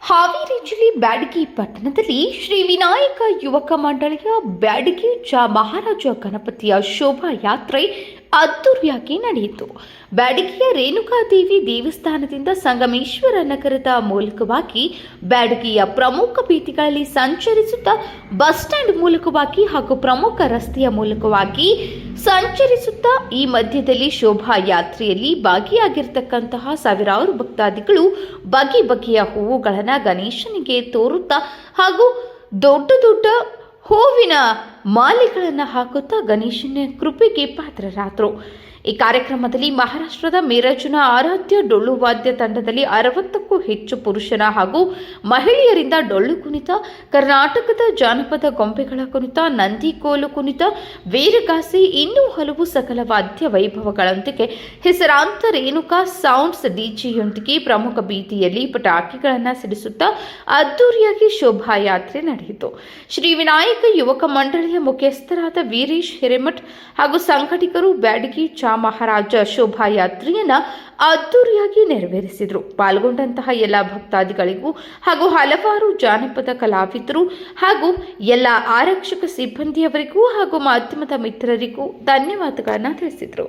ಹಾವೇರಿ ಜಿಲ್ಲೆ ಬ್ಯಾಡಗಿ ಪಟ್ಟಣದಲ್ಲಿ ಶ್ರೀ ವಿನಾಯಕ ಯುವಕ ಮಂಡಳಿಯ ಬ್ಯಾಡಗಿ ಚ ಮಹಾರಾಜ ಗಣಪತಿಯ ಶೋಭಾಯಾತ್ರೆ ಅದ್ದೂರಿಯಾಗಿ ನಡೆಯಿತು. ಬ್ಯಾಡಗಿಯ ರೇಣುಕಾದೇವಿ ದೇವಸ್ಥಾನದಿಂದ ಸಂಗಮೇಶ್ವರ ನಗರದ ಮೂಲಕವಾಗಿ ಬ್ಯಾಡಗಿಯ ಪ್ರಮುಖ ಬೀದಿಗಳಲ್ಲಿ ಸಂಚರಿಸುತ್ತಾ ಬಸ್ ಸ್ಟ್ಯಾಂಡ್ ಮೂಲಕವಾಗಿ ಹಾಗೂ ಪ್ರಮುಖ ರಸ್ತೆಯ ಮೂಲಕವಾಗಿ ಸಂಚರಿಸುತ್ತಾ ಈ ಮಧ್ಯದಲ್ಲಿ ಶೋಭಾಯಾತ್ರೆಯಲ್ಲಿ ಭಾಗಿಯಾಗಿರ್ತಕ್ಕಂತಹ ಸಾವಿರಾರು ಭಕ್ತಾದಿಗಳು ಬಗೆ ಬಗೆಯ ಹೂವುಗಳನ್ನು ಗಣೇಶನಿಗೆ ತೋರುತ್ತಾ ಹಾಗೂ ದೊಡ್ಡ ದೊಡ್ಡ ಹೂವಿನ ಮಾಲೆಗಳನ್ನು ಹಾಕುತ್ತಾ ಗಣೇಶನ ಕೃಪೆಗೆ ಪಾತ್ರರಾದರು. ಈ ಕಾರ್ಯಕ್ರಮದಲ್ಲಿ ಮಹಾರಾಷ್ಟ್ರದ ಮೀರಜ್ನ ಆರಾಧ್ಯ ಡೊಳ್ಳು ವಾದ್ಯ ತಂಡದಲ್ಲಿ 60ಕ್ಕೂ ಹೆಚ್ಚು ಪುರುಷರ ಹಾಗೂ ಮಹಿಳೆಯರಿಂದ ಡೊಳ್ಳು ಕುಣಿತ, ಕರ್ನಾಟಕದ ಜಾನಪದ ಗೊಂಬೆಗಳ ಕುಣಿತ, ನಂದಿ ಕೋಲು ಕುಣಿತ, ವೀರಗಾಸೆ ಇನ್ನೂ ಹಲವು ಸಕಲ ವಾದ್ಯ ವೈಭವಗಳೊಂದಿಗೆ ಹೆಸರಾಂತ ರೇಣುಕಾ ಸೌಂಡ್ಸ್ ಡಿಜೆಯೊಂದಿಗೆ ಪ್ರಮುಖ ಬೀದಿಯಲ್ಲಿ ಪಟಾಕಿಗಳನ್ನು ಸಿಡಿಸುತ್ತಾ ಅದ್ದೂರಿಯಾಗಿ ಶೋಭಾಯಾತ್ರೆ ನಡೆಯಿತು. ಶ್ರೀ ವಿನಾಯಕ ಯುವಕ ಮಂಡಳಿಯ ಮುಖ್ಯಸ್ಥರಾದ ವೀರೇಶ್ ಹಿರೇಮಠ್ ಹಾಗೂ ಸಂಘಟಕರು ಬ್ಯಾಡಗಿ ಚ ಮಹಾರಾಜ ಶೋಭಾಯಾತ್ರೆಯನ್ನ ಅದ್ದೂರಿಯಾಗಿ ನೆರವೇರಿಸಿದರು. ಪಾಲ್ಗೊಂಡಂತಹ ಎಲ್ಲ ಭಕ್ತಾದಿಗಳಿಗೂ ಹಾಗೂ ಹಲವಾರು ಜಾನಪದ ಕಲಾವಿದರು ಹಾಗೂ ಎಲ್ಲ ಆರಕ್ಷಕ ಸಿಬ್ಬಂದಿಯವರಿಗೂ ಹಾಗೂ ಮಾಧ್ಯಮದ ಮಿತ್ರರಿಗೂ ಧನ್ಯವಾದಗಳನ್ನು ತಿಳಿಸಿದರು.